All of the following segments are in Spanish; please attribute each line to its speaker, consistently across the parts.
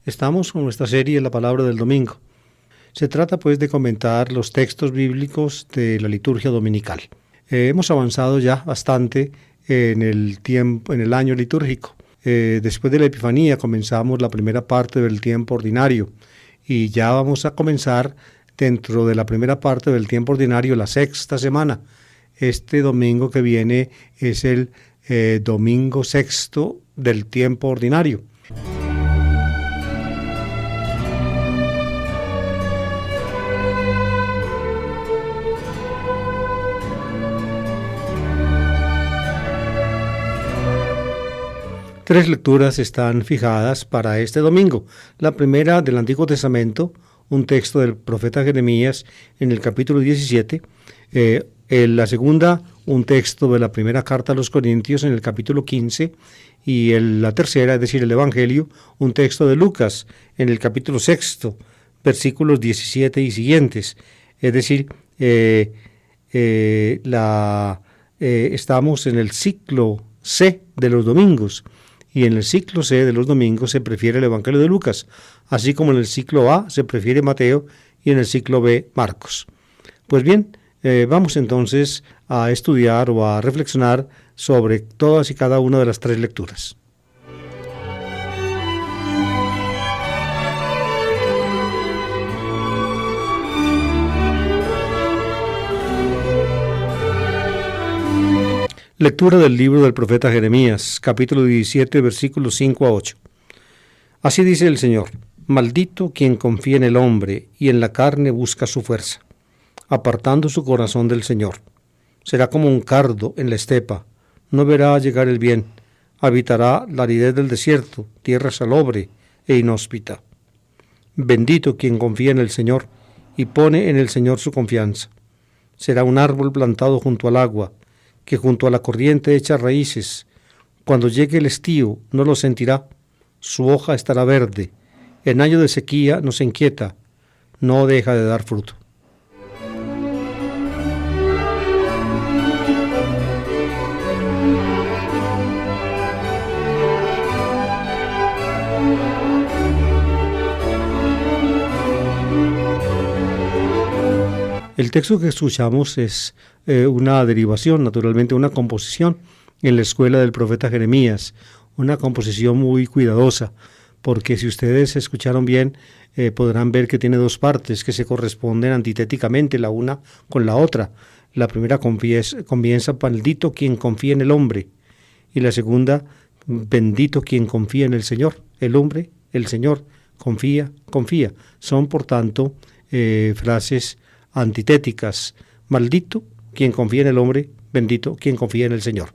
Speaker 1: Estamos con nuestra serie La Palabra del Domingo. Se trata pues de comentar los textos bíblicos de la liturgia dominical. Hemos avanzado ya bastante en el año litúrgico. Después de la Epifanía comenzamos la primera parte del tiempo ordinario y ya vamos a comenzar dentro de la primera parte del tiempo ordinario la sexta semana. Este domingo que viene es el domingo sexto del tiempo ordinario. Tres lecturas están fijadas para este domingo. La primera del Antiguo Testamento, un texto del profeta Jeremías en el capítulo 17. La segunda, un texto de la primera carta a los Corintios en el capítulo 15. Y la tercera, es decir, el Evangelio, un texto de Lucas en el capítulo 6, versículos 17 y siguientes. Es decir, estamos en el ciclo C de los domingos. Y en el ciclo C de los domingos se prefiere el Evangelio de Lucas, así como en el ciclo A se prefiere Mateo y en el ciclo B Marcos. Pues bien, vamos entonces a estudiar o a reflexionar sobre todas y cada una de las tres lecturas. Lectura del libro del profeta Jeremías, capítulo 17, versículos 5 a 8. Así dice el Señor: maldito quien confía en el hombre y en la carne busca su fuerza, apartando su corazón del Señor. Será como un cardo en la estepa, no verá llegar el bien, habitará la aridez del desierto, tierra salobre e inhóspita. Bendito quien confía en el Señor y pone en el Señor su confianza. Será un árbol plantado junto al agua, que junto a la corriente echa raíces. Cuando llegue el estío no lo sentirá, su hoja estará verde, en año de sequía no se inquieta, no deja de dar fruto. El texto que escuchamos es una derivación, naturalmente una composición en la escuela del profeta Jeremías, una composición muy cuidadosa, porque si ustedes escucharon bien, podrán ver que tiene dos partes que se corresponden antitéticamente la una con la otra. La primera comienza, maldito quien confía en el hombre, y la segunda, bendito quien confía en el Señor. El hombre, el Señor, confía. Son, por tanto, frases antitéticas. Maldito quien confía en el hombre, bendito quien confía en el Señor.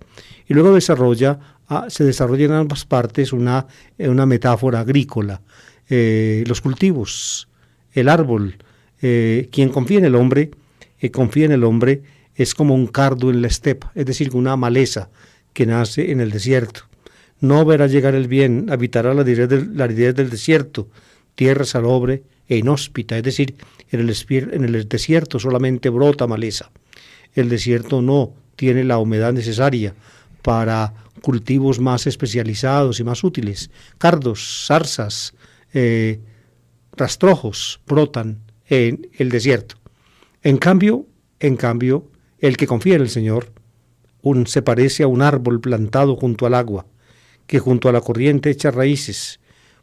Speaker 1: Y luego se desarrolla en ambas partes una metáfora agrícola. Los cultivos, el árbol, quien confía en el hombre, es como un cardo en la estepa, es decir, una maleza que nace en el desierto. No verá llegar el bien, habitará la aridez del desierto, tierra salobre e inhóspita, es decir, en el desierto solamente brota maleza. El desierto no tiene la humedad necesaria para cultivos más especializados y más útiles. Cardos, zarzas, rastrojos brotan en el desierto. En cambio, el que confía en el Señor se parece a un árbol plantado junto al agua, que junto a la corriente echa raíces.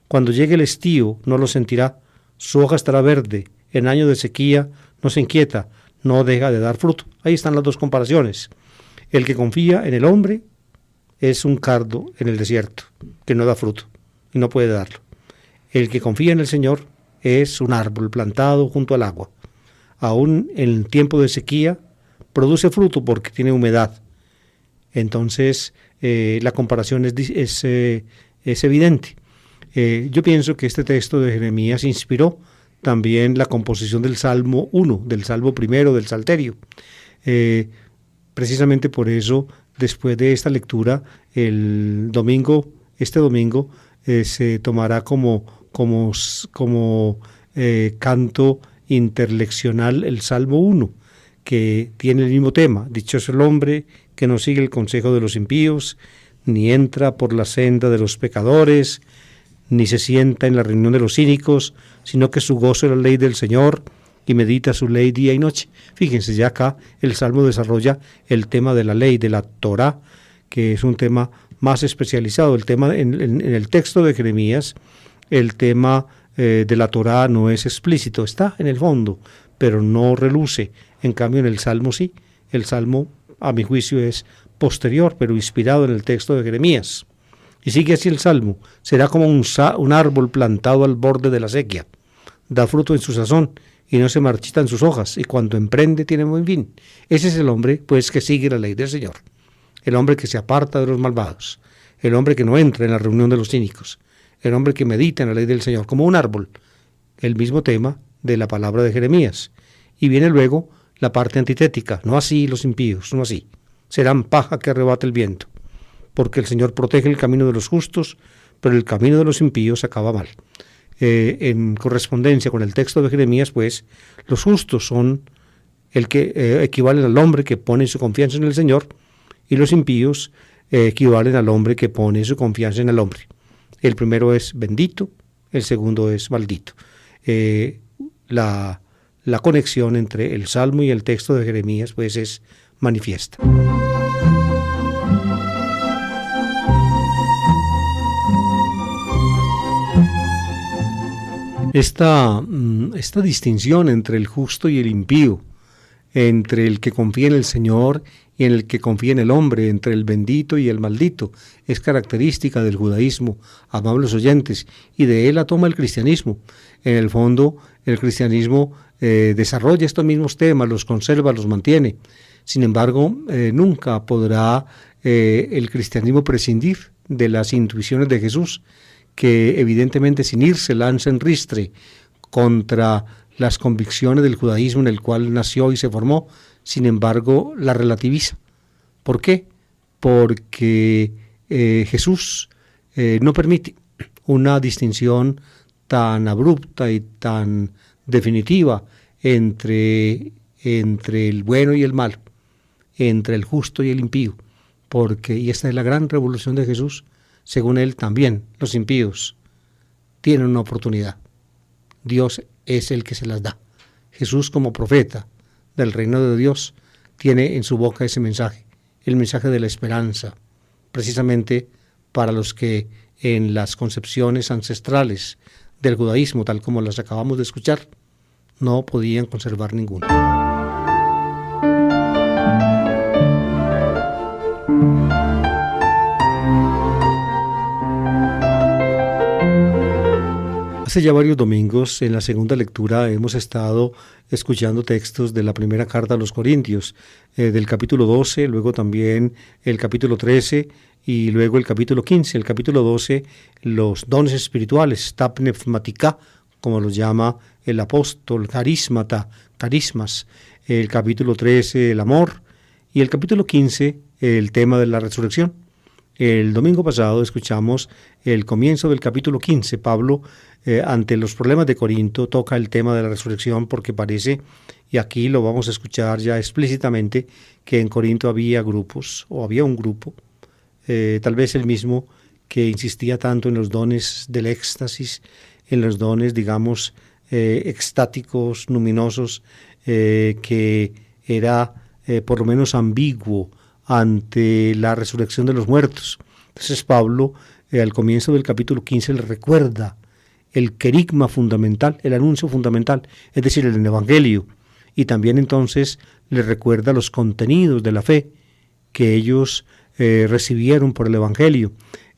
Speaker 1: Cuando llegue el estío no lo sentirá, su hoja estará verde, en año de sequía no se inquieta, no deja de dar fruto. Ahí están las dos comparaciones. El que confía en el hombre es un cardo en el desierto, que no da fruto y no puede darlo. El que confía en el Señor es un árbol plantado junto al agua. Aún en tiempo de sequía produce fruto porque tiene humedad. Entonces la comparación es evidente. Yo pienso que este texto de Jeremías inspiró también la composición del Salmo 1, del Salmo primero del Salterio. Precisamente por eso, después de esta lectura, este domingo se tomará como canto interleccional el Salmo 1, que tiene el mismo tema: dichoso el hombre que no sigue el consejo de los impíos, ni entra por la senda de los pecadores, ni se sienta en la reunión de los cínicos, sino que su gozo es la ley del Señor y medita su ley día y noche. Fíjense, ya acá el Salmo desarrolla el tema de la ley, de la Torá, que es un tema más especializado. El tema en el texto de Jeremías, el tema de la Torá no es explícito, está en el fondo, pero no reluce. En cambio, en el Salmo sí. El Salmo, a mi juicio, es posterior, pero inspirado en el texto de Jeremías. Y sigue así el Salmo: será como un árbol plantado al borde de la sequía, da fruto en su sazón, y no se marchitan sus hojas, y cuando emprende tiene buen fin. Ese es el hombre, pues, que sigue la ley del Señor. El hombre que se aparta de los malvados. El hombre que no entra en la reunión de los cínicos. El hombre que medita en la ley del Señor, como un árbol. El mismo tema de la palabra de Jeremías. Y viene luego la parte antitética: no así los impíos, no así. Serán paja que arrebata el viento. Porque el Señor protege el camino de los justos, pero el camino de los impíos acaba mal. En correspondencia con el texto de Jeremías, pues, los justos son el que equivalen al hombre que pone su confianza en el Señor, y los impíos equivalen al hombre que pone su confianza en el hombre. El primero es bendito, el segundo es maldito. La conexión entre el Salmo y el texto de Jeremías, pues, es manifiesta. Esta distinción entre el justo y el impío, entre el que confía en el Señor y en el que confía en el hombre, entre el bendito y el maldito, es característica del judaísmo, amables oyentes, y de él la toma el cristianismo. En el fondo, el cristianismo desarrolla estos mismos temas, los conserva, los mantiene. Sin embargo, nunca podrá el cristianismo prescindir de las intuiciones de Jesús, que evidentemente sin ir se lanza en ristre contra las convicciones del judaísmo en el cual nació y se formó. Sin embargo, la relativiza. ¿Por qué? Porque Jesús no permite una distinción tan abrupta y tan definitiva entre el bueno y el malo, entre el justo y el impío, y esta es la gran revolución de Jesús. Según él, también los impíos tienen una oportunidad. Dios es el que se las da. Jesús, como profeta del reino de Dios, tiene en su boca ese mensaje, el mensaje de la esperanza, precisamente para los que en las concepciones ancestrales del judaísmo, tal como las acabamos de escuchar, no podían conservar ninguna. Hace ya varios domingos, en la segunda lectura, hemos estado escuchando textos de la primera carta a los Corintios, del capítulo 12, luego también el capítulo 13 y luego el capítulo 15. El capítulo 12, los dones espirituales, ta pneumatica, como los llama el apóstol, carismata, carismas. El capítulo 13, el amor. Y el capítulo 15, el tema de la resurrección. El domingo pasado escuchamos el comienzo del capítulo 15. Pablo, ante los problemas de Corinto, toca el tema de la resurrección porque parece, y aquí lo vamos a escuchar ya explícitamente, que en Corinto había grupos, o había un grupo, tal vez el mismo, que insistía tanto en los dones del éxtasis, en los dones, digamos, extáticos, luminosos, que era por lo menos ambiguo ante la resurrección de los muertos. Entonces Pablo, al comienzo del capítulo 15, le recuerda el querigma fundamental, el anuncio fundamental, es decir, el evangelio, y también entonces le recuerda los contenidos de la fe que ellos recibieron por el evangelio,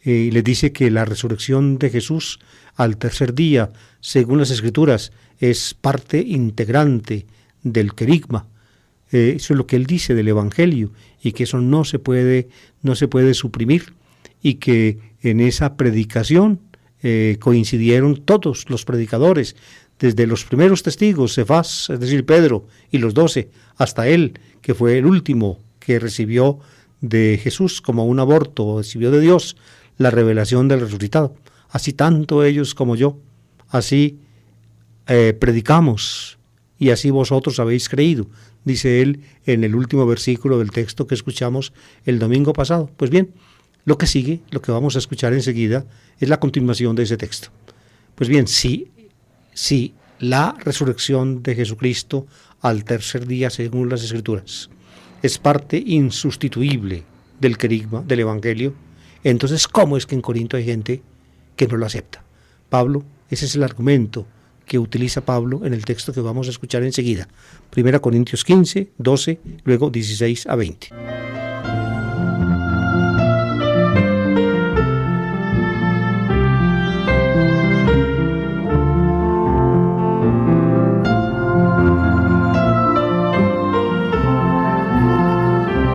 Speaker 1: y les dice que la resurrección de Jesús al tercer día, según las Escrituras, es parte integrante del querigma. Eso es lo que él dice del evangelio, y que eso no se puede suprimir, y que en esa predicación coincidieron todos los predicadores, desde los primeros testigos, Cefás, es decir, Pedro, y los 12, hasta él, que fue el último que recibió de Jesús como un aborto, recibió de Dios la revelación del resucitado. Así tanto ellos como yo, así predicamos, y así vosotros habéis creído, dice él en el último versículo del texto que escuchamos el domingo pasado. Pues bien, Lo que sigue, lo que vamos a escuchar enseguida, es la continuación de ese texto. Pues bien, sí, la resurrección de Jesucristo al tercer día, según las Escrituras, es parte insustituible del querigma, del Evangelio. Entonces, ¿cómo es que en Corinto hay gente que no lo acepta? Pablo, ese es el argumento que utiliza Pablo en el texto que vamos a escuchar enseguida. 1 Corintios 15, 12, luego 16 a 20.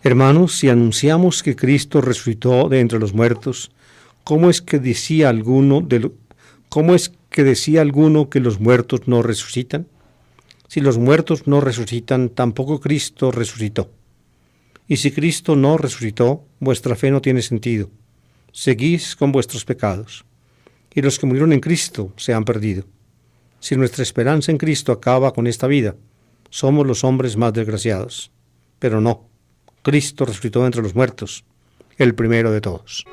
Speaker 1: Hermanos, si anunciamos que Cristo resucitó de entre los muertos, ¿cómo es que decía alguno que los muertos no resucitan? Si los muertos no resucitan, tampoco Cristo resucitó. Y si Cristo no resucitó, vuestra fe no tiene sentido. Seguís con vuestros pecados. Y los que murieron en Cristo se han perdido. Si nuestra esperanza en Cristo acaba con esta vida, somos los hombres más desgraciados. Pero no. Cristo resucitó entre los muertos, el primero de todos.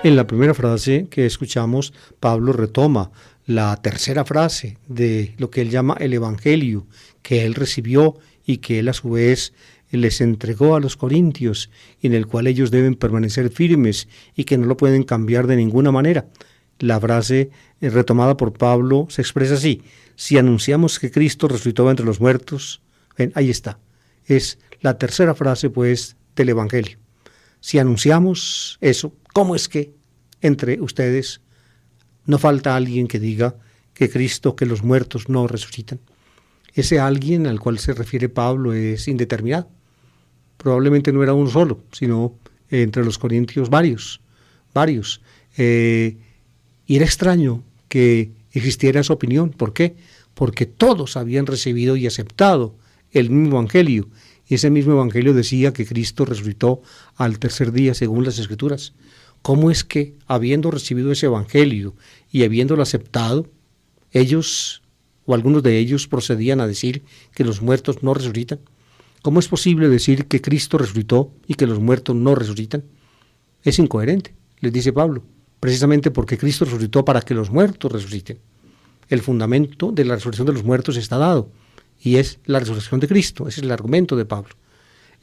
Speaker 1: En la primera frase que escuchamos, Pablo retoma la tercera frase de lo que él llama el Evangelio, que él recibió y que él a su vez les entregó a los corintios, y en el cual ellos deben permanecer firmes y que no lo pueden cambiar de ninguna manera. La frase retomada por Pablo se expresa así: si anunciamos que Cristo resucitó entre los muertos, ven, ahí está. Es la tercera frase, pues, del Evangelio. Si anunciamos eso, ¿cómo es que entre ustedes no falta alguien que diga que Cristo, que los muertos no resucitan? Ese alguien al cual se refiere Pablo es indeterminado. Probablemente no era uno solo, sino entre los corintios varios. Y era extraño que existiera esa opinión. ¿Por qué? Porque todos habían recibido y aceptado el mismo Evangelio. Y ese mismo Evangelio decía que Cristo resucitó al tercer día, según las Escrituras. ¿Cómo es que, habiendo recibido ese Evangelio y habiéndolo aceptado, ellos o algunos de ellos procedían a decir que los muertos no resucitan? ¿Cómo es posible decir que Cristo resucitó y que los muertos no resucitan? Es incoherente, les dice Pablo, precisamente porque Cristo resucitó para que los muertos resuciten. El fundamento de la resurrección de los muertos está dado, y es la resurrección de Cristo. Ese es el argumento de Pablo.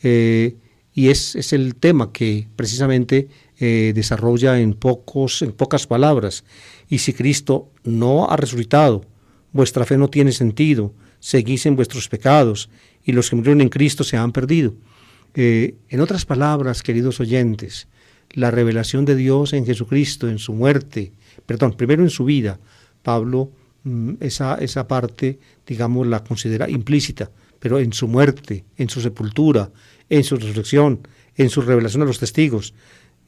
Speaker 1: Y es el tema que precisamente desarrolla en pocas palabras. Y si Cristo no ha resucitado, vuestra fe no tiene sentido, seguís en vuestros pecados, y los que murieron en Cristo se han perdido. En otras palabras, queridos oyentes, la revelación de Dios en Jesucristo, en su muerte, primero en su vida. Pablo esa parte, digamos, la considera implícita, pero en su muerte, en su sepultura, en su resurrección, en su revelación a los testigos,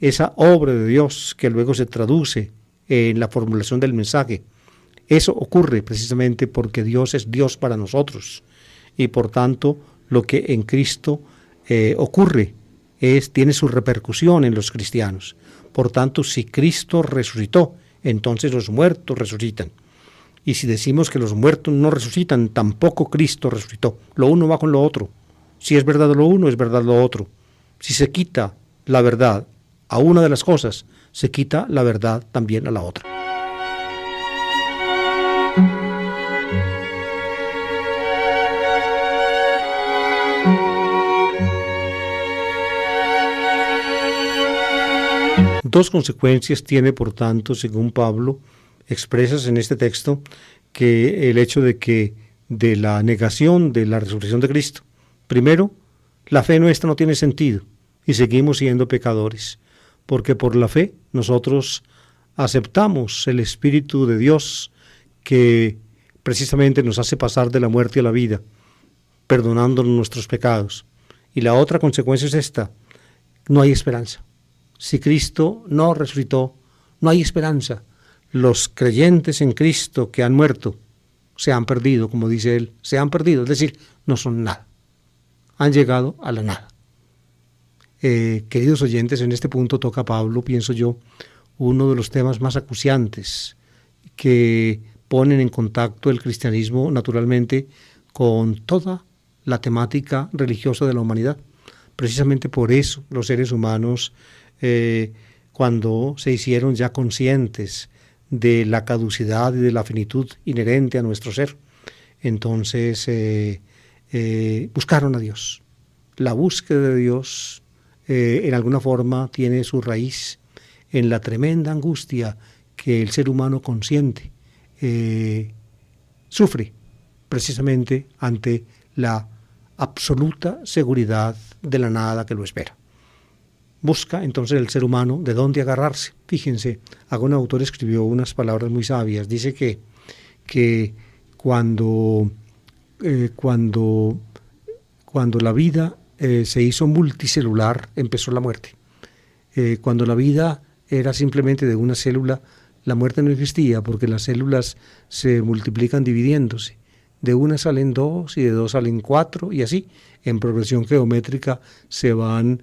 Speaker 1: esa obra de Dios que luego se traduce en la formulación del mensaje. Eso ocurre precisamente porque Dios es Dios para nosotros, y por tanto lo que en Cristo ocurre tiene su repercusión en los cristianos. Por tanto, si Cristo resucitó, entonces los muertos resucitan. Y si decimos que los muertos no resucitan, tampoco Cristo resucitó. Lo uno va con lo otro. Si es verdad lo uno, es verdad lo otro. Si se quita la verdad a una de las cosas, se quita la verdad también a la otra. Dos consecuencias tiene, por tanto, según Pablo, expresas en este texto, que el hecho de la negación de la resurrección de Cristo. Primero, la fe nuestra no tiene sentido y seguimos siendo pecadores, porque por la fe nosotros aceptamos el Espíritu de Dios que precisamente nos hace pasar de la muerte a la vida, perdonándonos nuestros pecados. Y la otra consecuencia es esta: no hay esperanza. Si Cristo no resucitó, no hay esperanza. Los creyentes en Cristo que han muerto se han perdido, como dice él, se han perdido, es decir, no son nada. Han llegado a la nada. Queridos oyentes, en este punto toca Pablo, pienso yo, uno de los temas más acuciantes que ponen en contacto el cristianismo naturalmente con toda la temática religiosa de la humanidad. Precisamente por eso los seres humanos, cuando se hicieron ya conscientes de la caducidad y de la finitud inherente a nuestro ser, entonces buscaron a Dios. La búsqueda de Dios en alguna forma tiene su raíz en la tremenda angustia que el ser humano consciente sufre precisamente ante la absoluta seguridad de la nada que lo espera. Busca entonces el ser humano de dónde agarrarse. Fíjense, algún autor escribió unas palabras muy sabias. Dice que cuando la vida se hizo multicelular, empezó la muerte. Cuando la vida era simplemente de una célula, la muerte no existía, porque las células se multiplican dividiéndose. De una salen 2 y de 2 salen 4 y así, en progresión geométrica se van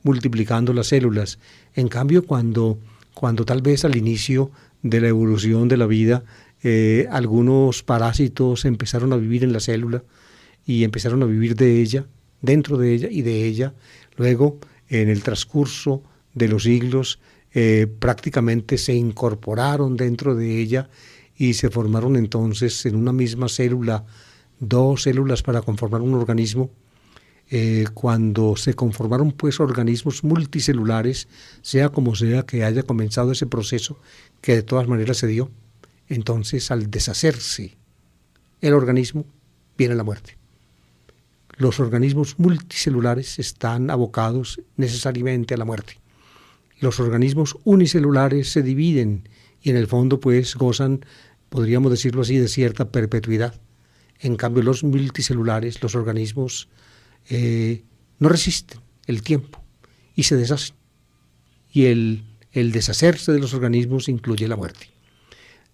Speaker 1: multiplicando las células. En cambio, cuando tal vez al inicio de la evolución de la vida, algunos parásitos empezaron a vivir en la célula y empezaron a vivir de ella, dentro de ella y de ella, luego en el transcurso de los siglos prácticamente se incorporaron dentro de ella y se formaron entonces en una misma célula 2 células para conformar un organismo. Cuando se conformaron pues organismos multicelulares, sea como sea que haya comenzado ese proceso, que de todas maneras se dio, entonces al deshacerse el organismo viene la muerte. Los organismos multicelulares están abocados necesariamente a la muerte. Los organismos unicelulares se dividen y en el fondo pues gozan, podríamos decirlo así, de cierta perpetuidad. En cambio los multicelulares, los organismos no resisten el tiempo y se deshacen. Y el deshacerse de los organismos incluye la muerte.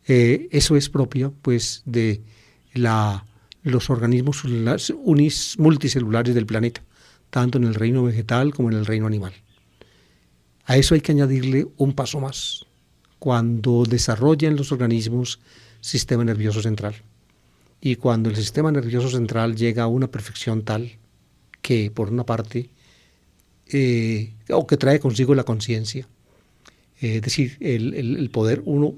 Speaker 1: Eso es propio pues de los organismos multicelulares del planeta, tanto en el reino vegetal como en el reino animal. A eso hay que añadirle un paso más, cuando desarrollan los organismos sistema nervioso central. Y cuando el sistema nervioso central llega a una perfección tal que, por una parte, o que trae consigo la conciencia, es decir, el poder uno,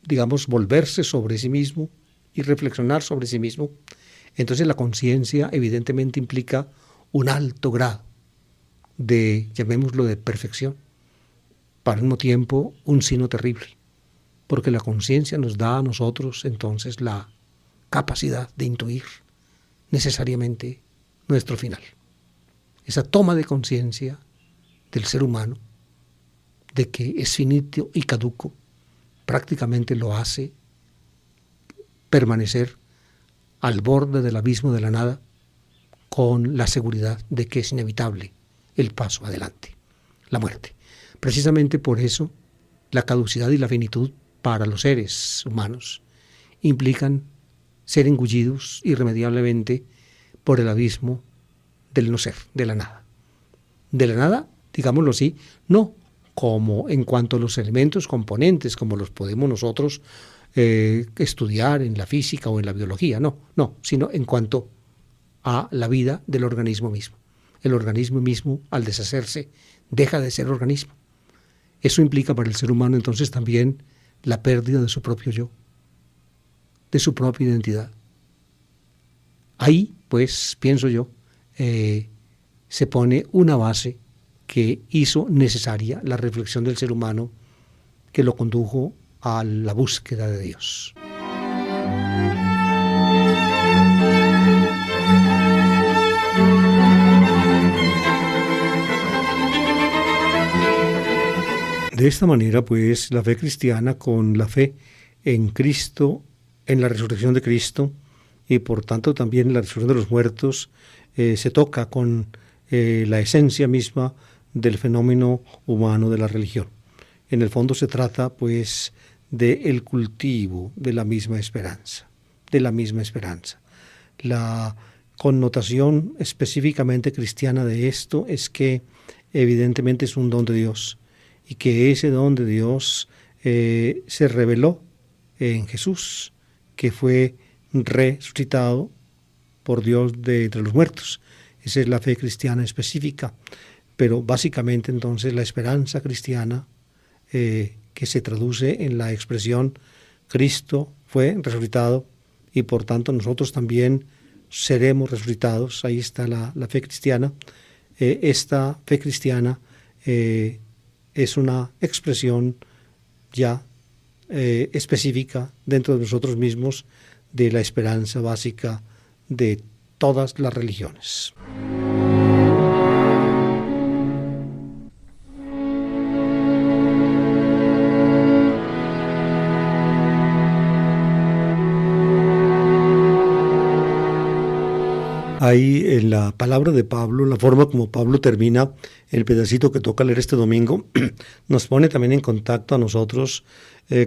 Speaker 1: digamos, volverse sobre sí mismo y reflexionar sobre sí mismo, entonces la conciencia evidentemente implica un alto grado de, llamémoslo, de perfección, para al mismo tiempo un sino terrible, porque la conciencia nos da a nosotros entonces la capacidad de intuir necesariamente nuestro final. Esa toma de conciencia del ser humano, de que es finito y caduco, prácticamente lo hace permanecer al borde del abismo de la nada, con la seguridad de que es inevitable el paso adelante, la muerte. Precisamente por eso, la caducidad y la finitud para los seres humanos implican ser engullidos irremediablemente por el abismo del no ser, de la nada. De la nada, digámoslo así, no como en cuanto a los elementos componentes, como los podemos nosotros estudiar en la física o en la biología, no, sino en cuanto a la vida del organismo mismo. El organismo mismo, al deshacerse, deja de ser organismo. Eso implica para el ser humano entonces también la pérdida de su propio yo, de su propia identidad. Ahí, pues, pienso yo, se pone una base que hizo necesaria la reflexión del ser humano, que lo condujo a la búsqueda de Dios. De esta manera, pues, la fe cristiana, con la fe en Cristo, en la resurrección de Cristo, y por tanto también en la resurrección de los muertos, se toca con la esencia misma del fenómeno humano de la religión. En el fondo se trata, pues, del cultivo de la misma esperanza, La connotación específicamente cristiana de esto es que evidentemente es un don de Dios y que ese don de Dios se reveló en Jesús, que fue resucitado por Dios de entre los muertos. Esa es la fe cristiana específica, pero básicamente entonces la esperanza cristiana que se traduce en la expresión Cristo fue resucitado y por tanto nosotros también seremos resucitados. Ahí está la fe cristiana. Esta fe cristiana es una expresión ya específica dentro de nosotros mismos de la esperanza básica de todas las religiones. Ahí en la palabra de Pablo, la forma como Pablo termina el pedacito que toca leer este domingo, nos pone también en contacto a nosotros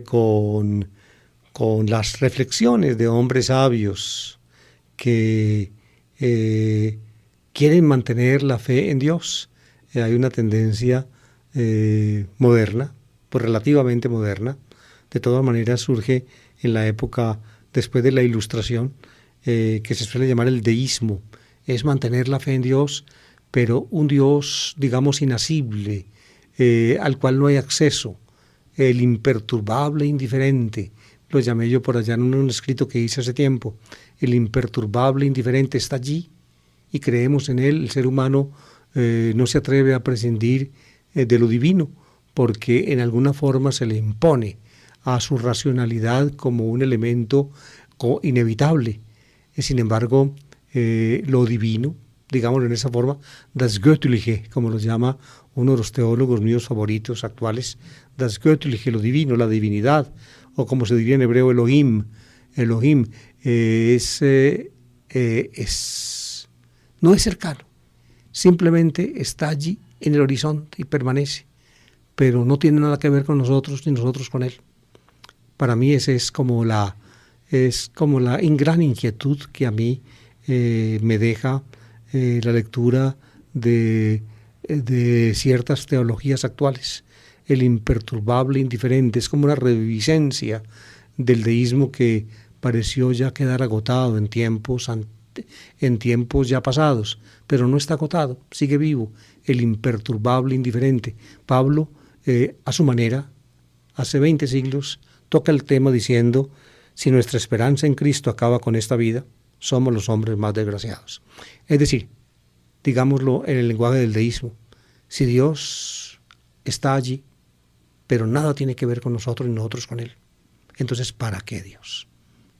Speaker 1: con las reflexiones de hombres sabios que quieren mantener la fe en Dios. Hay una tendencia moderna, pues relativamente moderna, de todas maneras surge en la época después de la Ilustración, que se suele llamar el deísmo. Es mantener la fe en Dios, pero un Dios, digamos, inasible, al cual no hay acceso, el imperturbable, indiferente. Lo llamé yo por allá en un escrito que hice hace tiempo. El imperturbable, indiferente está allí y creemos en él. El ser humano no se atreve a prescindir de lo divino, porque en alguna forma se le impone a su racionalidad como un elemento inevitable. Sin embargo, lo divino, digámoslo en esa forma, das Göttliche, como lo llama uno de los teólogos míos favoritos actuales, das Göttliche, lo divino, la divinidad, o como se diría en hebreo, Elohim. Elohim no es cercano, simplemente está allí en el horizonte y permanece, pero no tiene nada que ver con nosotros ni nosotros con él. Para mí esa es como la gran inquietud que a mí me deja la lectura de ciertas teologías actuales. El imperturbable indiferente es como una reviviscencia del deísmo que pareció ya quedar agotado en tiempos ya pasados, pero no está agotado, sigue vivo, el imperturbable indiferente. Pablo, a su manera, hace 20 siglos, toca el tema diciendo: si nuestra esperanza en Cristo acaba con esta vida, somos los hombres más desgraciados. Es decir, digámoslo en el lenguaje del deísmo, si Dios está allí, pero nada tiene que ver con nosotros y nosotros con Él, entonces ¿para qué Dios?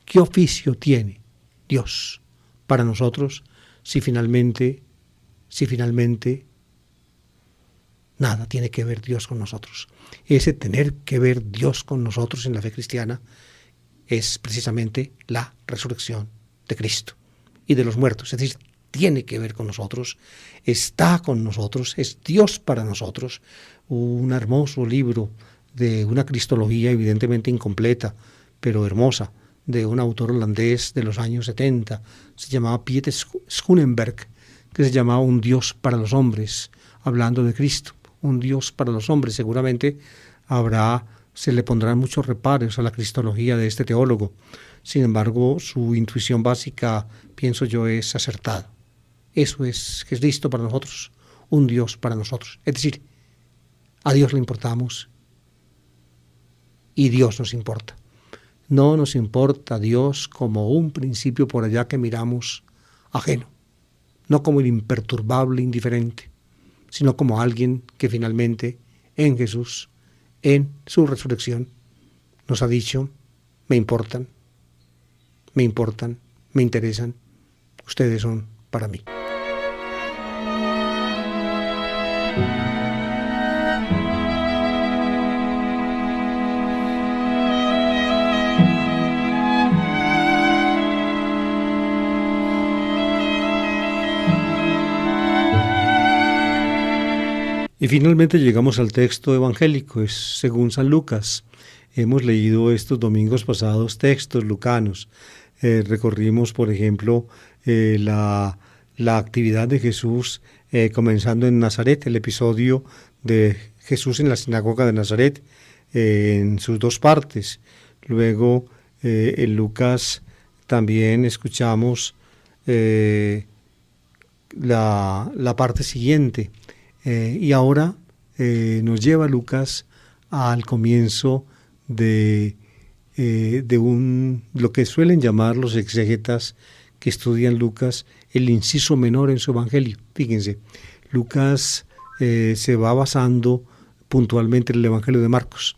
Speaker 1: ¿Qué oficio tiene Dios para nosotros si finalmente nada tiene que ver Dios con nosotros? Ese tener que ver Dios con nosotros en la fe cristiana es precisamente la resurrección de Cristo y de los muertos. Es decir, tiene que ver con nosotros, está con nosotros, es Dios para nosotros. Un hermoso libro de una cristología evidentemente incompleta, pero hermosa, de un autor holandés de los años 70, se llamaba Piet Schoenberg, que se llamaba Un Dios para los hombres, hablando de Cristo, un Dios para los hombres. Seguramente se le pondrán muchos reparos a la cristología de este teólogo. Sin embargo, su intuición básica, pienso yo, es acertada. Eso es Cristo para nosotros, un Dios para nosotros. Es decir, a Dios le importamos y Dios nos importa. No nos importa Dios como un principio por allá que miramos ajeno, no como el imperturbable indiferente, sino como alguien que finalmente en Jesús, en su resurrección, nos ha dicho: me importan, me interesan, ustedes son para mí. Y finalmente llegamos al texto evangélico, es según San Lucas. Hemos leído estos domingos pasados textos lucanos. Recorrimos, por ejemplo, la actividad de Jesús comenzando en Nazaret, el episodio de Jesús en la sinagoga de Nazaret, en sus dos partes. Luego en Lucas también escuchamos la parte siguiente. Y ahora nos lleva Lucas al comienzo de lo que suelen llamar los exegetas que estudian Lucas, el inciso menor en su evangelio. Fíjense, Lucas se va basando puntualmente en el evangelio de Marcos.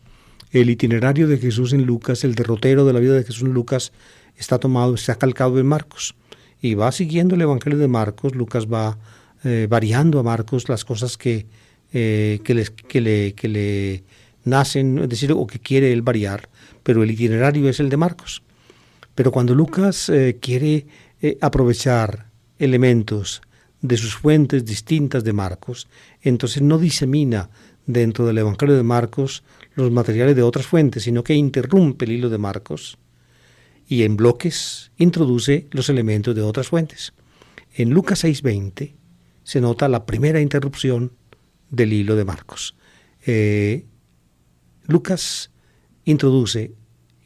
Speaker 1: El itinerario de Jesús en Lucas, el derrotero de la vida de Jesús en Lucas, está calcado en Marcos. Y va siguiendo el evangelio de Marcos. Lucas va variando a Marcos las cosas que le nacen, es decir, o que quiere él variar, pero el itinerario es el de Marcos. Pero cuando Lucas quiere aprovechar elementos de sus fuentes distintas de Marcos, entonces no disemina dentro del evangelio de Marcos los materiales de otras fuentes, sino que interrumpe el hilo de Marcos y en bloques introduce los elementos de otras fuentes. En Lucas 6:20 se nota la primera interrupción del hilo de Marcos. Lucas introduce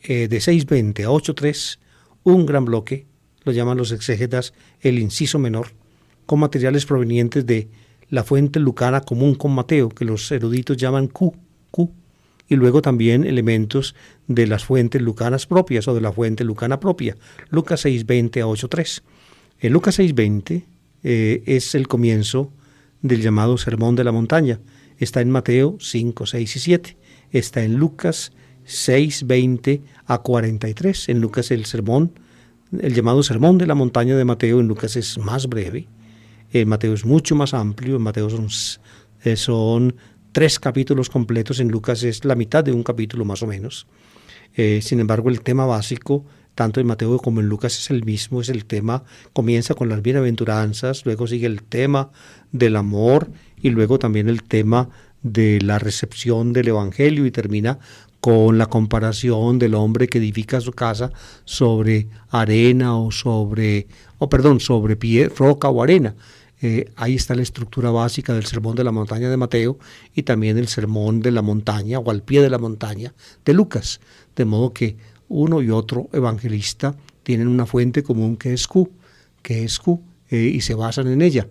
Speaker 1: de 6:20 a 8:3 un gran bloque, lo llaman los exégetas el inciso menor, con materiales provenientes de la fuente lucana común con Mateo, que los eruditos llaman Q, y luego también elementos de las fuentes lucanas propias o de la fuente lucana propia, Lucas 6:20 a 8:3. En Lucas 6:20 es el comienzo del llamado Sermón de la Montaña. Está en Mateo 5, 6 y 7. Está en Lucas 6:20 a 43. En Lucas el llamado Sermón de la Montaña de Mateo, en Lucas es más breve. En Mateo es mucho más amplio. En Mateo son 3 capítulos completos. En Lucas es la mitad de un capítulo más o menos. Sin embargo, el tema básico, tanto en Mateo como en Lucas, es el mismo. Es el tema, comienza con las bienaventuranzas, luego sigue el tema del amor y luego también el tema de la recepción del evangelio y termina con la comparación del hombre que edifica su casa sobre arena sobre roca o arena. Ahí está la estructura básica del Sermón de la Montaña de Mateo y también el Sermón de la Montaña o al pie de la montaña de Lucas. De modo que uno y otro evangelista tienen una fuente común que es Q, y se basan en ella.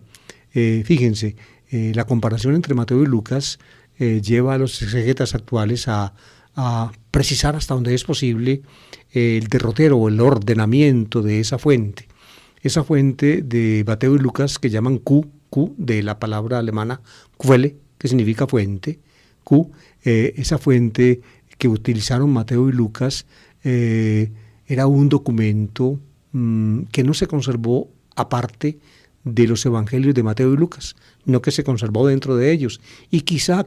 Speaker 1: Fíjense, la comparación entre Mateo y Lucas lleva a los exegetas actuales a precisar hasta donde es posible el derrotero o el ordenamiento de esa fuente. Esa fuente de Mateo y Lucas que llaman Q, de la palabra alemana Quelle, que significa fuente, esa fuente que utilizaron Mateo y Lucas era un documento que no se conservó aparte de los evangelios de Mateo y Lucas, no que se conservó dentro de ellos. Y quizá,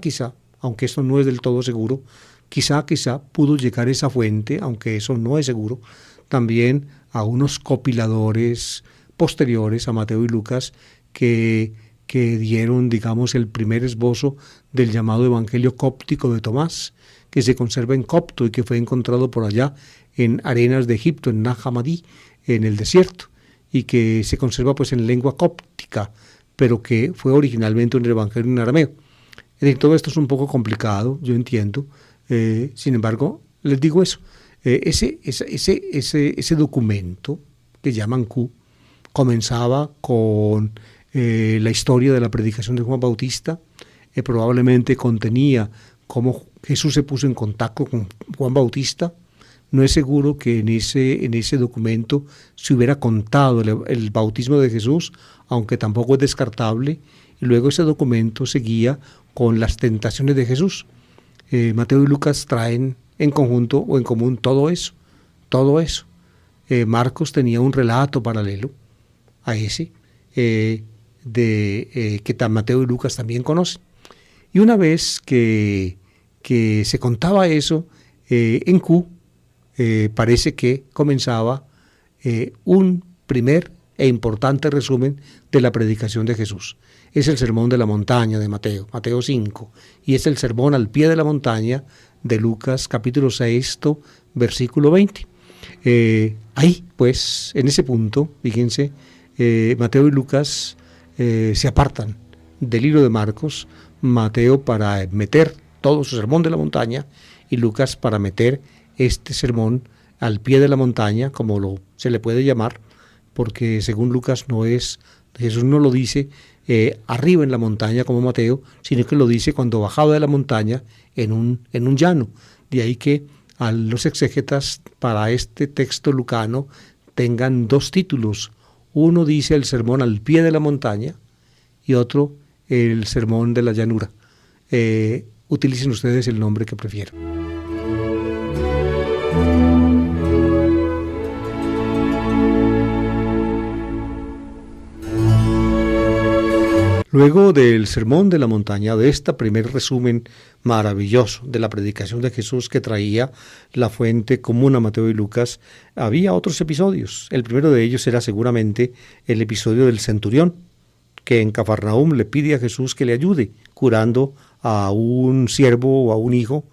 Speaker 1: aunque esto no es del todo seguro, quizá pudo llegar esa fuente, aunque eso no es seguro, también a unos compiladores posteriores a Mateo y Lucas que dieron, digamos, el primer esbozo del llamado Evangelio cóptico de Tomás, que se conserva en copto y que fue encontrado por allá en arenas de Egipto, en Nag Hammadi, en el desierto, y que se conserva pues en lengua cóptica, pero que fue originalmente un evangelio en arameo. Es decir, todo esto es un poco complicado, yo entiendo, sin embargo, les digo eso. Ese documento que llaman Q comenzaba con la historia de la predicación de Juan Bautista. Probablemente contenía cómo Jesús se puso en contacto con Juan Bautista. No es seguro que en ese documento se hubiera contado el bautismo de Jesús, aunque tampoco es descartable. Y luego ese documento seguía con las tentaciones de Jesús. Mateo y Lucas traen en conjunto o en común todo eso. Marcos tenía un relato paralelo a ese que Mateo y Lucas también conocen. Y una vez que se contaba eso en Q, parece que comenzaba un primer e importante resumen de la predicación de Jesús. Es el Sermón de la Montaña de Mateo 5, y es el Sermón al pie de la montaña de Lucas capítulo 6, versículo 20. Ahí, pues, en ese punto, fíjense, Mateo y Lucas se apartan del hilo de Marcos Mateo para meter todo su sermón de la montaña y Lucas para meter este sermón al pie de la montaña, como se le puede llamar, porque según Lucas Jesús no lo dice arriba en la montaña como Mateo, sino que lo dice cuando bajaba de la montaña en un llano. De ahí que a los exégetas para este texto lucano tengan dos títulos. Uno dice el sermón al pie de la montaña y otro el sermón de la llanura. Utilicen ustedes el nombre que prefieran. Luego del sermón de la montaña, de este primer resumen maravilloso de la predicación de Jesús que traía la fuente común a Mateo y Lucas, había otros episodios. El primero de ellos era seguramente el episodio del centurión, que en Cafarnaúm le pide a Jesús que le ayude curando a un siervo o a un hijo.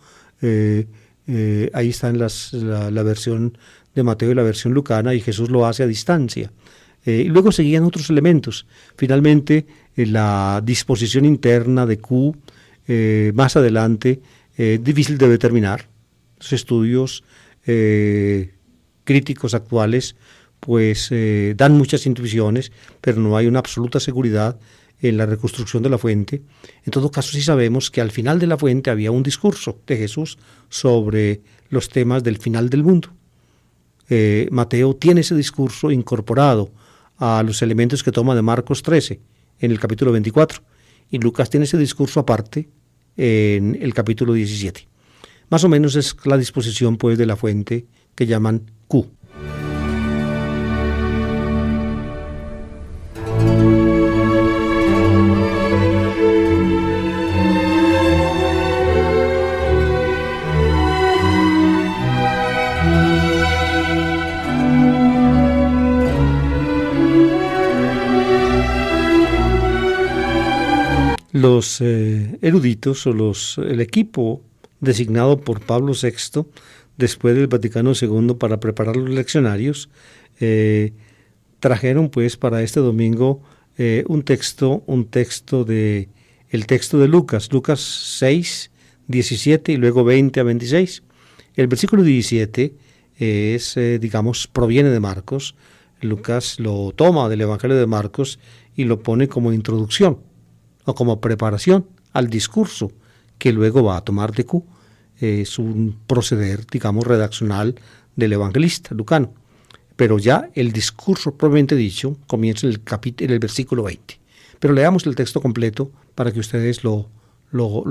Speaker 1: Ahí está en la versión de Mateo y la versión lucana, y Jesús lo hace a distancia. Y luego seguían otros elementos. Finalmente, la disposición interna de Q, más adelante, difícil de determinar. Los estudios críticos actuales pues dan muchas intuiciones, pero no hay una absoluta seguridad en la reconstrucción de la fuente. En todo caso, sí sabemos que al final de la fuente había un discurso de Jesús sobre los temas del final del mundo. Mateo tiene ese discurso incorporado a los elementos que toma de Marcos 13 en el capítulo 24, y Lucas tiene ese discurso aparte en el capítulo 17. Más o menos es la disposición pues de la fuente que llaman Q. Los eruditos o el equipo designado por Pablo VI después del Vaticano II para preparar los leccionarios trajeron pues para este domingo el texto de Lucas 6, 17 y luego 20 a 26. El versículo 17 proviene de Marcos. Lucas lo toma del Evangelio de Marcos y lo pone como introducción o como preparación al discurso que luego va a tomar de Q. Es un proceder, redaccional del evangelista lucano. Pero ya el discurso propiamente dicho comienza en el versículo 20. Pero leamos el texto completo para que ustedes lo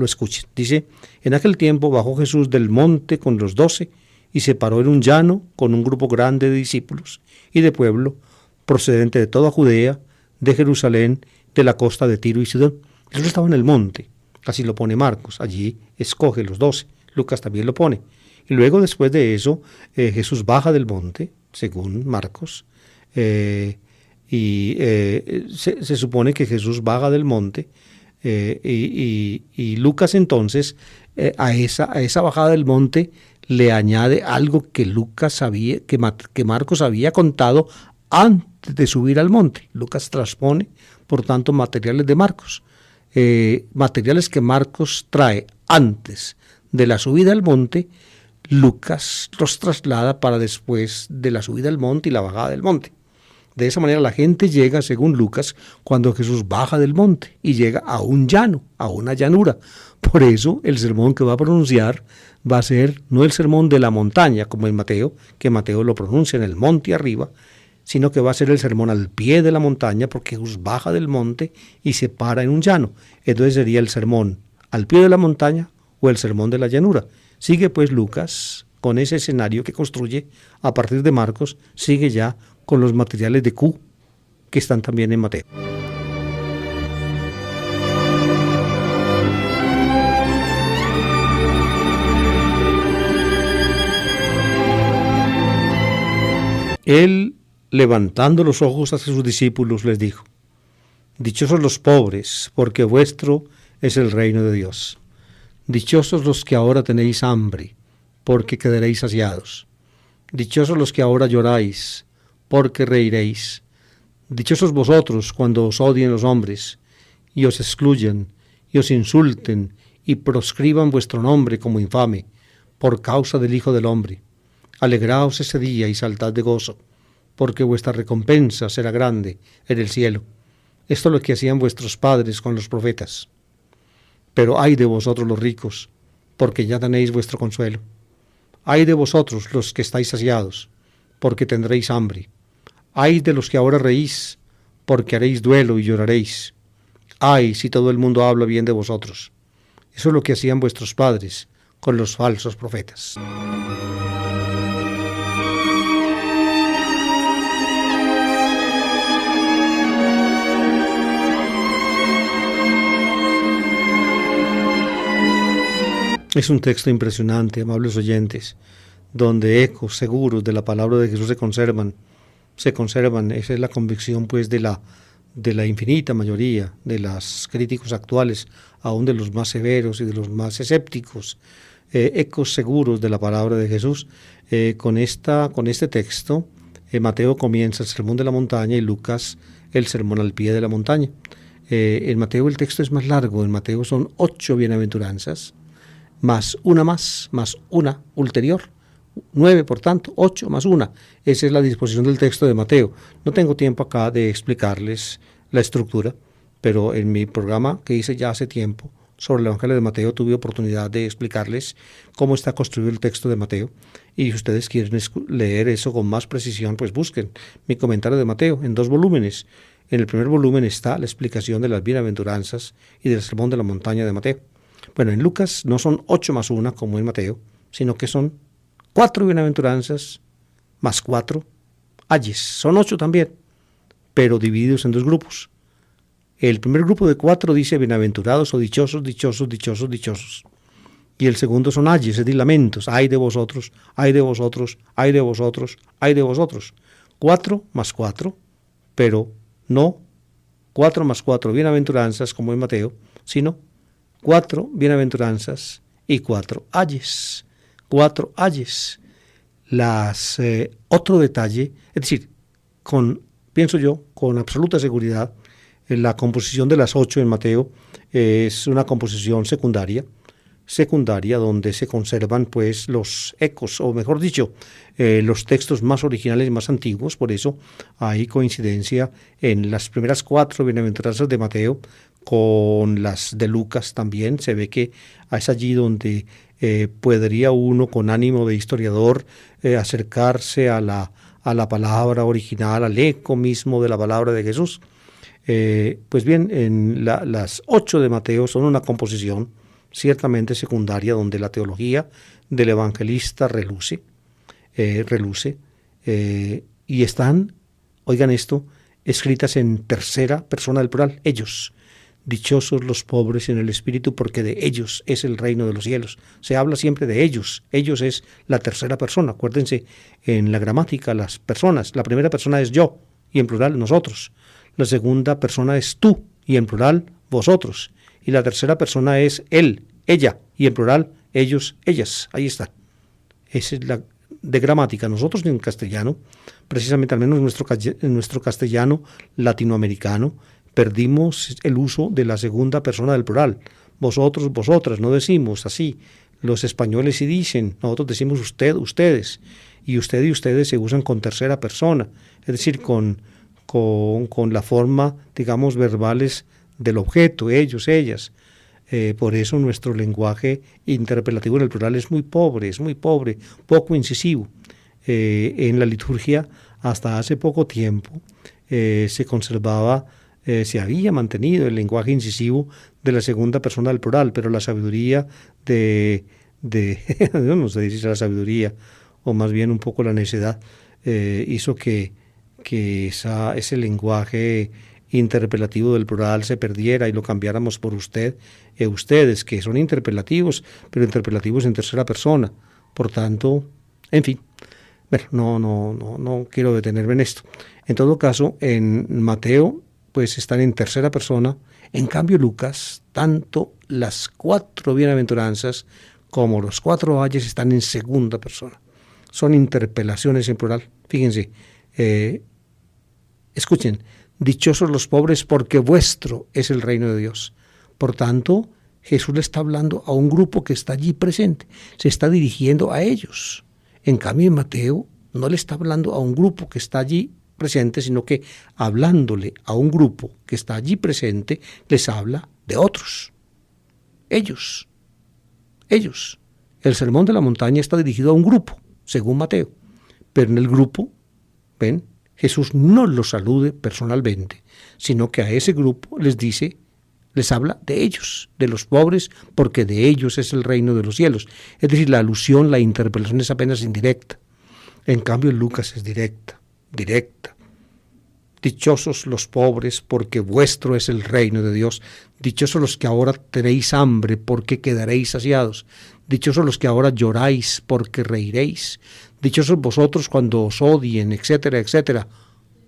Speaker 1: escuchen. Dice: en aquel tiempo bajó Jesús del monte con los 12 y se paró en un llano con un grupo grande de discípulos y de pueblo procedente de toda Judea, de Jerusalén, de la costa de Tiro y Sidón. Jesús estaba en el monte, así lo pone Marcos, allí escoge los 12, Lucas también lo pone. Y luego después de eso, Jesús baja del monte, según Marcos, se supone que Jesús baja del monte, y Lucas entonces a esa bajada del monte le añade algo que Lucas sabía, que Marcos había contado antes de subir al monte. Lucas transpone, por tanto, materiales de Marcos, materiales que Marcos trae antes de la subida al monte. Lucas los traslada para después de la subida al monte y la bajada del monte. De esa manera la gente llega, según Lucas, cuando Jesús baja del monte y llega a un llano, a una llanura. Por eso el sermón que va a pronunciar va a ser no el sermón de la montaña, como en Mateo, que Mateo lo pronuncia en el monte arriba, sino que va a ser el sermón al pie de la montaña, porque Jesús baja del monte y se para en un llano. Entonces sería el sermón al pie de la montaña o el sermón de la llanura. Sigue pues Lucas con ese escenario que construye a partir de Marcos, sigue ya con los materiales de Q que están también en Mateo. Él, levantando los ojos hacia sus discípulos, les dijo: dichosos los pobres, porque vuestro es el reino de Dios. Dichosos los que ahora tenéis hambre, porque quedaréis saciados. Dichosos los que ahora lloráis, porque reiréis. Dichosos vosotros cuando os odien los hombres, y os excluyan, y os insulten y proscriban vuestro nombre como infame, por causa del Hijo del Hombre. Alegraos ese día y saltad de gozo, porque vuestra recompensa será grande en el cielo. Esto es lo que hacían vuestros padres con los profetas. Pero ay de vosotros los ricos, porque ya tenéis vuestro consuelo. Ay de vosotros los que estáis saciados, porque tendréis hambre. Ay de los que ahora reís, porque haréis duelo y lloraréis. Ay si todo el mundo habla bien de vosotros. Eso es lo que hacían vuestros padres con los falsos profetas. Es un texto impresionante, amables oyentes, donde ecos seguros de la palabra de Jesús se conservan. Esa es la convicción pues de la infinita mayoría de los críticos actuales, aún de los más severos y de los más escépticos. Ecos seguros de la palabra de Jesús. Con este texto, Mateo comienza el sermón de la montaña y Lucas el sermón al pie de la montaña. En Mateo el texto es más largo. En Mateo son 8 bienaventuranzas, más una ulterior, 9, por tanto, 8 más 1. Esa es la disposición del texto de Mateo. No tengo tiempo acá de explicarles la estructura, pero en mi programa que hice ya hace tiempo sobre el Evangelio de Mateo tuve oportunidad de explicarles cómo está construido el texto de Mateo. Y si ustedes quieren leer eso con más precisión, pues busquen mi comentario de Mateo en 2 volúmenes. En el primer volumen está la explicación de las bienaventuranzas y del sermón de la montaña de Mateo. Bueno, en Lucas no son 8 más 1 como en Mateo, sino que son 4 bienaventuranzas más 4 ayes. Son 8 también, pero divididos en 2 grupos. El primer grupo de 4 dice bienaventurados o dichosos, dichosos, dichosos, dichosos. Y el segundo son ayes, es decir, lamentos. Ay de vosotros, ay de vosotros, ay de vosotros, ay de vosotros. 4 más 4, pero no 4 más 4 bienaventuranzas como en Mateo, sino 4 bienaventuranzas y 4 ayes. 4 ayes. Otro detalle, es decir, pienso yo, con absoluta seguridad, la composición de las 8 en Mateo es una composición secundaria donde se conservan pues los ecos, o mejor dicho, los textos más originales y más antiguos. Por eso hay coincidencia en las primeras 4 bienaventuranzas de Mateo con las de Lucas también. Se ve que es allí donde podría uno, con ánimo de historiador, acercarse a la palabra original, al eco mismo de la palabra de Jesús. Pues bien, las 8 de Mateo son una composición ciertamente secundaria donde la teología del evangelista reluce, y están, oigan esto, escritas en tercera persona del plural, ellos. Dichosos los pobres en el espíritu, porque de ellos es el reino de los cielos. Se habla siempre de ellos. Ellos es la tercera persona. Acuérdense, en la gramática, las personas, la primera persona es yo, y en plural nosotros. La segunda persona es tú, y en plural vosotros. Y la tercera persona es él, ella, y en plural ellos, ellas. Ahí está. Esa es la de gramática. Nosotros en castellano, precisamente al menos en nuestro castellano latinoamericano, perdimos el uso de la segunda persona del plural. Vosotros, vosotras, no decimos así. Los españoles sí dicen, nosotros decimos usted, ustedes. Y usted y ustedes se usan con tercera persona, es decir, con la forma, digamos, verbales del objeto, ellos, ellas. Por eso nuestro lenguaje interpelativo en el plural es muy pobre, poco incisivo. En la liturgia, hasta hace poco tiempo, se había mantenido el lenguaje incisivo de la segunda persona del plural, pero la sabiduría no sé si la sabiduría, o más bien un poco la necedad, hizo que ese lenguaje interpelativo del plural se perdiera y lo cambiáramos por usted, ustedes, que son interpelativos, pero interpelativos en tercera persona. Por tanto, en fin, bueno, no quiero detenerme en esto. En todo caso, en Mateo, pues están en tercera persona. En cambio, Lucas, tanto las 4 bienaventuranzas como los 4 ayes están en segunda persona. Son interpelaciones en plural. Fíjense, escuchen, dichosos los pobres porque vuestro es el reino de Dios. Por tanto, Jesús le está hablando a un grupo que está allí presente, se está dirigiendo a ellos. En cambio, en Mateo no le está hablando a un grupo que está allí presente, sino que hablándole a un grupo que está allí presente, les habla de otros. Ellos. El sermón de la montaña está dirigido a un grupo, según Mateo, pero en el grupo, ven, Jesús no los salude personalmente, sino que a ese grupo les habla de ellos, de los pobres, porque de ellos es el reino de los cielos. Es decir, la alusión, la interpelación es apenas indirecta. En cambio, en Lucas es directa. Dichosos los pobres, porque vuestro es el reino de Dios. Dichosos los que ahora tenéis hambre, porque quedaréis saciados. Dichosos los que ahora lloráis, porque reiréis. Dichosos vosotros cuando os odien, etcétera, etcétera.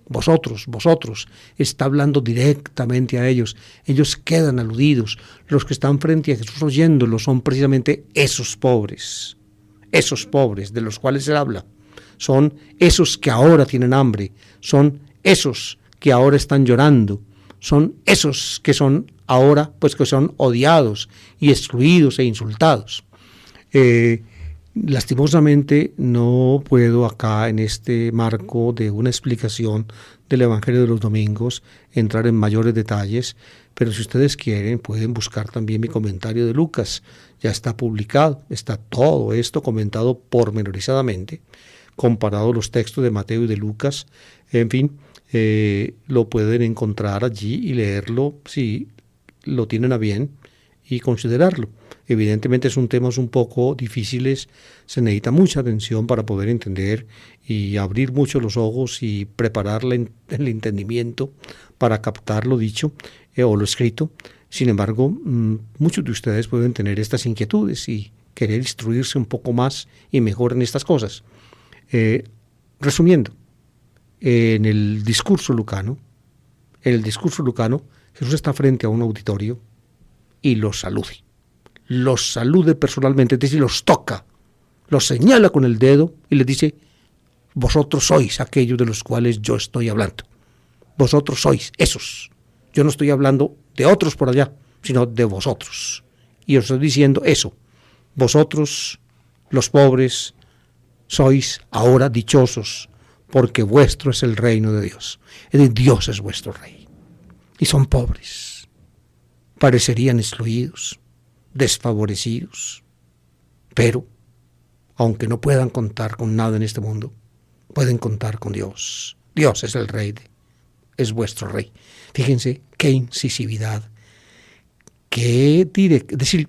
Speaker 1: Vosotros, está hablando directamente a ellos. Ellos quedan aludidos. Los que están frente a Jesús oyéndolo son precisamente esos pobres de los cuales él habla. Son esos que ahora tienen hambre, son esos que ahora están llorando, son esos que son ahora, pues que son odiados y excluidos e insultados. Lastimosamente no puedo acá en este marco de una explicación del Evangelio de los Domingos entrar en mayores detalles, pero si ustedes quieren pueden buscar también mi comentario de Lucas, ya está publicado, está todo esto comentado pormenorizadamente, comparado los textos de Mateo y de Lucas, en fin, lo pueden encontrar allí y leerlo si lo tienen a bien y considerarlo. Evidentemente son temas un poco difíciles, se necesita mucha atención para poder entender y abrir mucho los ojos y preparar el entendimiento para captar lo dicho o lo escrito. Sin embargo, muchos de ustedes pueden tener estas inquietudes y querer instruirse un poco más y mejor en estas cosas. Resumiendo, en el discurso lucano, Jesús está frente a un auditorio y los salude personalmente, es decir, los toca, los señala con el dedo y les dice: vosotros sois aquellos de los cuales yo estoy hablando, vosotros sois esos, yo no estoy hablando de otros por allá, sino de vosotros, y os estoy diciendo eso, vosotros, los pobres, sois ahora dichosos, porque vuestro es el reino de Dios, es decir, Dios es vuestro rey, y son pobres, parecerían excluidos, desfavorecidos, pero aunque no puedan contar con nada en este mundo, pueden contar con Dios. Dios es el rey, es vuestro rey. Fíjense qué incisividad, es decir,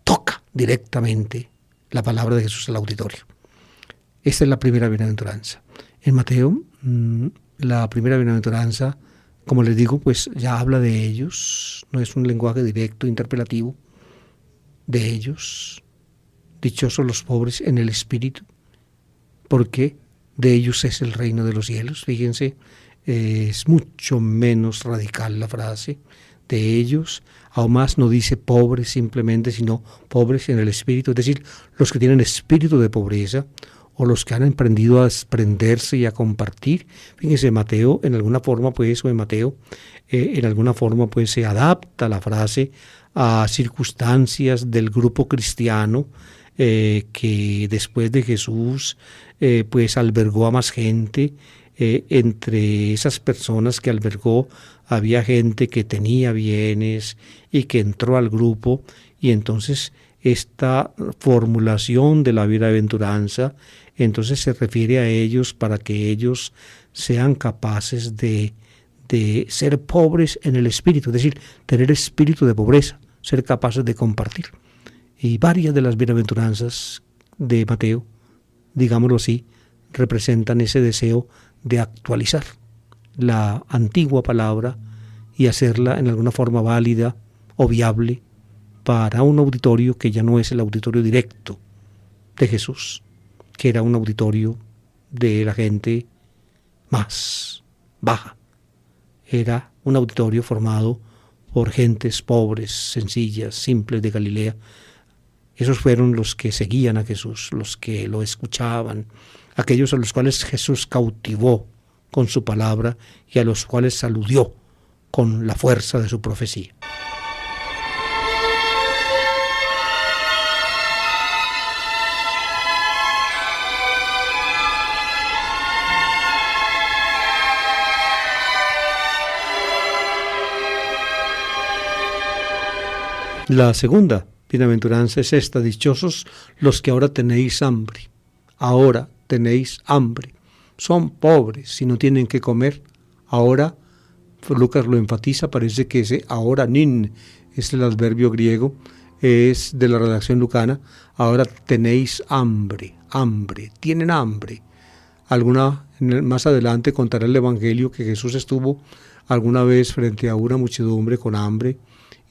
Speaker 1: toca directamente la palabra de Jesús al auditorio. Esta es la primera bienaventuranza. En Mateo, la primera bienaventuranza, como les digo, pues ya habla de ellos, no es un lenguaje directo, interpelativo, de ellos. Dichosos los pobres en el espíritu, porque de ellos es el reino de los cielos. Fíjense, es mucho menos radical la frase, de ellos. Aún más no dice pobres simplemente, sino pobres en el espíritu, es decir, los que tienen espíritu de pobreza o los que han aprendido a desprenderse y a compartir. Fíjense, Mateo, en alguna forma, pues se adapta la frase a circunstancias del grupo cristiano que después de Jesús pues albergó a más gente. Entre esas personas que albergó había gente que tenía bienes y que entró al grupo, y entonces esta formulación de la bienaventuranza entonces se refiere a ellos para que ellos sean capaces de ser pobres en el espíritu, es decir, tener espíritu de pobreza, ser capaces de compartir. Y varias de las bienaventuranzas de Mateo, digámoslo así, representan ese deseo de actualizar la antigua palabra y hacerla en alguna forma válida o viable para un auditorio que ya no es el auditorio directo de Jesús, que era un auditorio de la gente más baja. Era un auditorio formado por gentes pobres, sencillas, simples de Galilea. Esos fueron los que seguían a Jesús, los que lo escuchaban, aquellos a los cuales Jesús cautivó con su palabra y a los cuales saludió con la fuerza de su profecía. La segunda bienaventuranza es esta: dichosos los que ahora tenéis hambre. Ahora tenéis hambre. Son pobres y no tienen que comer. Ahora, Lucas lo enfatiza, parece que ese ahora nin es el adverbio griego, es de la redacción lucana. Ahora tenéis hambre, tienen hambre. Más adelante contará el Evangelio que Jesús estuvo alguna vez frente a una muchedumbre con hambre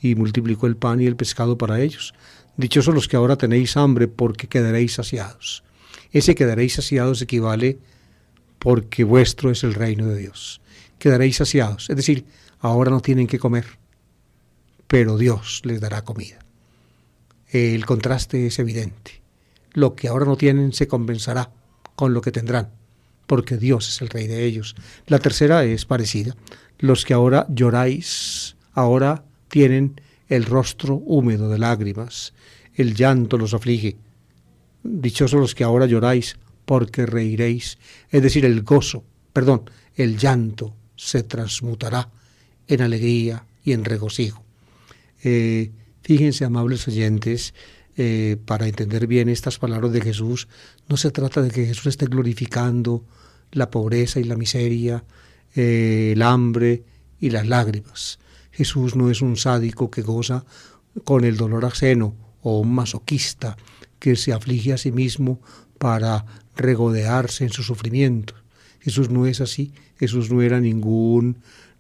Speaker 1: y multiplicó el pan y el pescado para ellos. Dichosos los que ahora tenéis hambre, porque quedaréis saciados. Ese quedaréis saciados equivale porque vuestro es el reino de Dios. Quedaréis saciados, es decir, ahora no tienen que comer, pero Dios les dará comida. El contraste es evidente. Lo que ahora no tienen se compensará con lo que tendrán, porque Dios es el rey de ellos. La tercera es parecida. Los que ahora lloráis, ahora tienen el rostro húmedo de lágrimas, el llanto los aflige. Dichosos los que ahora lloráis, porque reiréis. Es decir, el llanto se transmutará en alegría y en regocijo. Fíjense, amables oyentes, para entender bien estas palabras de Jesús, no se trata de que Jesús esté glorificando la pobreza y la miseria, el hambre y las lágrimas. Jesús no es un sádico que goza con el dolor ajeno o un masoquista que se aflige a sí mismo para regodearse en su sufrimiento. Jesús no es así. Jesús no era ningún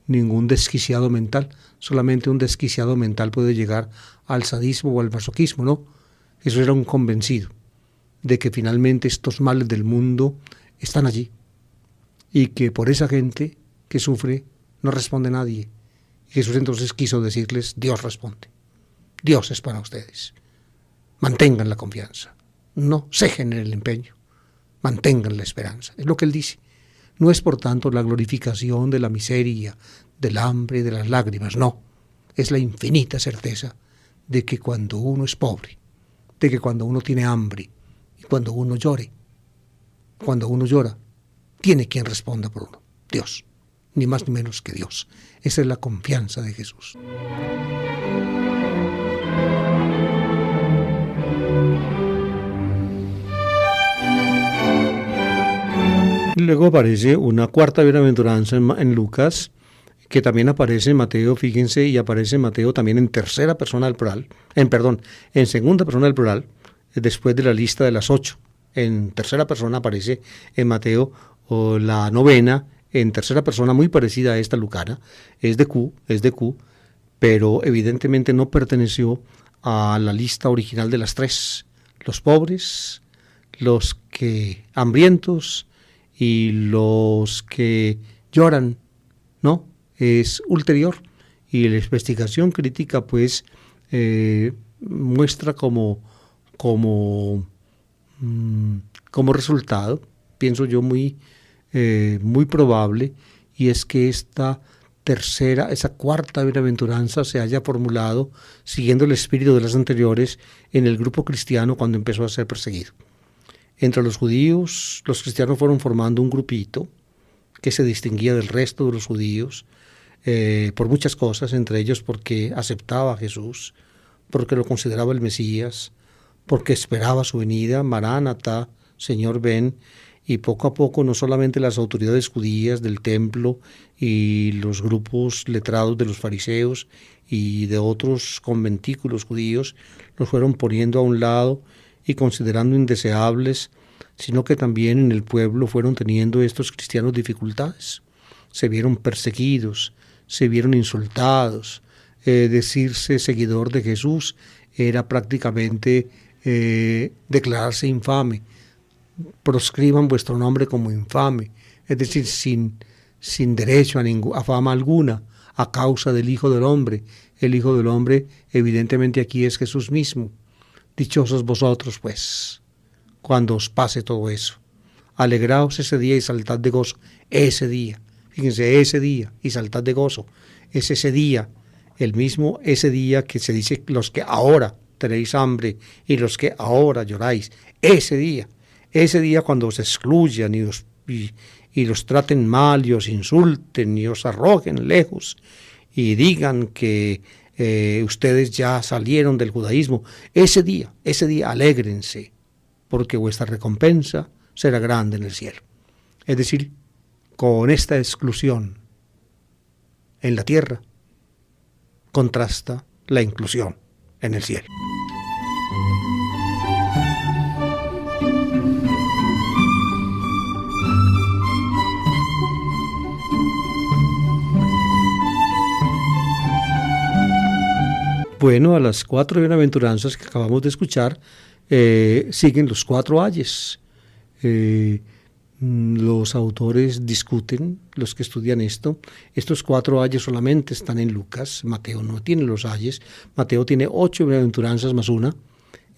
Speaker 1: desquiciado mental. Solamente un desquiciado mental puede llegar al sadismo o al masoquismo, ¿no? Jesús era un convencido de que finalmente estos males del mundo están allí y que por esa gente que sufre no responde nadie. Jesús entonces quiso decirles: Dios responde. Dios es para ustedes. Mantengan la confianza. No cejen en el empeño. Mantengan la esperanza. Es lo que él dice. No es, por tanto, la glorificación de la miseria, del hambre y de las lágrimas, no. Es la infinita certeza de que cuando uno es pobre, de que cuando uno tiene hambre y cuando uno llora, tiene quien responda por uno. Dios, ni más ni menos que Dios. Esa es la confianza de Jesús. Luego aparece una cuarta bienaventuranza en Lucas, que también aparece en Mateo, fíjense, y aparece en Mateo también en tercera persona del plural, en segunda persona del plural, después de la lista de las 8. En tercera persona aparece en Mateo la novena, en tercera persona, muy parecida a esta lucana, es de Q, pero evidentemente no perteneció a la lista original de las 3. Los pobres, los que hambrientos y los que lloran, ¿no? Es ulterior, y la investigación crítica pues muestra como resultado, pienso yo, muy probable, y es que esa cuarta bienaventuranza se haya formulado siguiendo el espíritu de las anteriores en el grupo cristiano cuando empezó a ser perseguido. Entre los judíos, los cristianos fueron formando un grupito que se distinguía del resto de los judíos por muchas cosas, entre ellos porque aceptaba a Jesús, porque lo consideraba el Mesías, porque esperaba su venida, Maránata, Señor ven, y poco a poco no solamente las autoridades judías del templo y los grupos letrados de los fariseos y de otros conventículos judíos los fueron poniendo a un lado y considerando indeseables, sino que también en el pueblo fueron teniendo estos cristianos dificultades. Se vieron perseguidos, se vieron insultados. Decirse seguidor de Jesús era prácticamente declararse infame. Proscriban vuestro nombre como infame, es decir, sin derecho a fama alguna, a causa del Hijo del Hombre. El Hijo del Hombre evidentemente aquí es Jesús mismo. Dichosos vosotros, pues, cuando os pase todo eso. Alegraos ese día y saltad de gozo. Ese día, fíjense, ese día y saltad de gozo. Es ese día, ese día que se dice: los que ahora tenéis hambre y los que ahora lloráis. Ese día cuando os excluyan y los traten mal y os insulten y os arrojen lejos y digan que ustedes ya salieron del judaísmo. Ese día, alégrense, porque vuestra recompensa será grande en el cielo. Es decir, con esta exclusión en la tierra, contrasta la inclusión en el cielo. Bueno, a las 4 bienaventuranzas que acabamos de escuchar, siguen los 4 ayes. Los autores discuten, los que estudian esto. Estos 4 ayes solamente están en Lucas. Mateo no tiene los ayes. Mateo tiene 8 bienaventuranzas más una.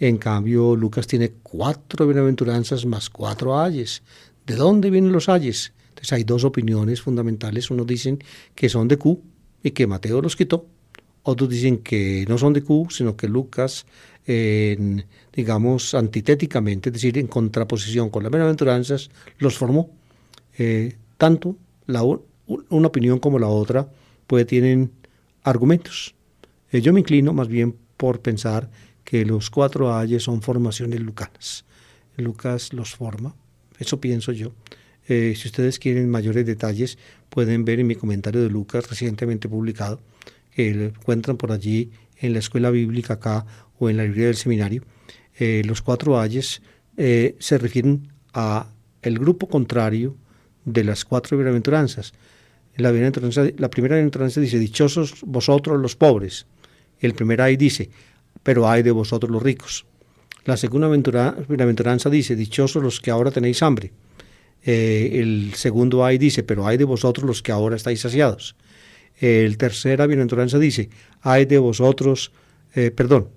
Speaker 1: En cambio, Lucas tiene 4 bienaventuranzas más 4 ayes. ¿De dónde vienen los ayes? Entonces hay 2 opiniones fundamentales. Unos dicen que son de Q y que Mateo los quitó. Otros dicen que no son de Q, sino que Lucas, digamos, antitéticamente, es decir, en contraposición con las bienaventuranzas, los formó. Tanto una opinión como la otra, pues tienen argumentos. Yo me inclino más bien por pensar que los 4 ayes son formaciones lucanas. Lucas los forma, eso pienso yo. Si ustedes quieren mayores detalles, pueden ver en mi comentario de Lucas recientemente publicado, que lo encuentran por allí en la escuela bíblica acá o en la librería del seminario. Los 4 ayes se refieren a el grupo contrario de las 4 bienaventuranzas. La primera bienaventuranza dice, dichosos vosotros los pobres. El primer ay dice, pero ay de vosotros los ricos. La segunda bienaventuranza dice, dichosos los que ahora tenéis hambre. El segundo ay dice, pero ay de vosotros los que ahora estáis saciados. El tercera bienaventuranza dice, ay de vosotros,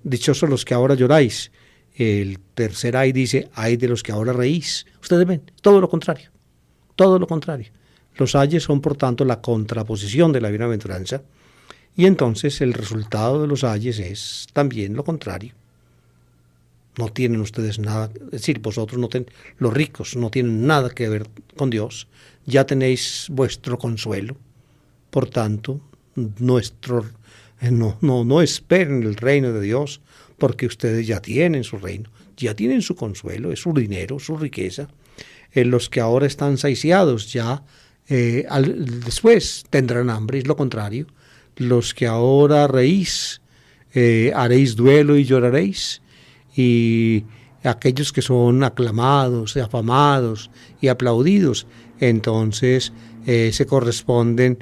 Speaker 1: dichosos los que ahora lloráis. El tercer ay dice, ay de los que ahora reís. Ustedes ven, todo lo contrario, todo lo contrario. Los ayes son, por tanto, la contraposición de la bienaventuranza, y entonces el resultado de los ayes es también lo contrario. No tienen ustedes nada, es decir, vosotros los ricos no tienen nada que ver con Dios, ya tenéis vuestro consuelo. Por tanto, no esperen el reino de Dios, porque ustedes ya tienen su reino, ya tienen su consuelo, es su dinero, su riqueza. Los que ahora están saciados ya después tendrán hambre, es lo contrario. Los que ahora reís, haréis duelo y lloraréis, y aquellos que son aclamados, afamados y aplaudidos, entonces se corresponden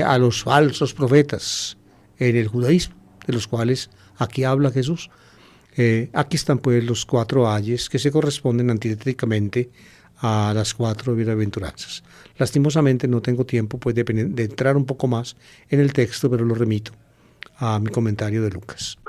Speaker 1: a los falsos profetas en el judaísmo, de los cuales aquí habla Jesús. Aquí están pues los 4 ayes que se corresponden antitéticamente a las 4 bienaventuranzas. Lastimosamente no tengo tiempo pues de entrar un poco más en el texto, pero lo remito a mi comentario de Lucas.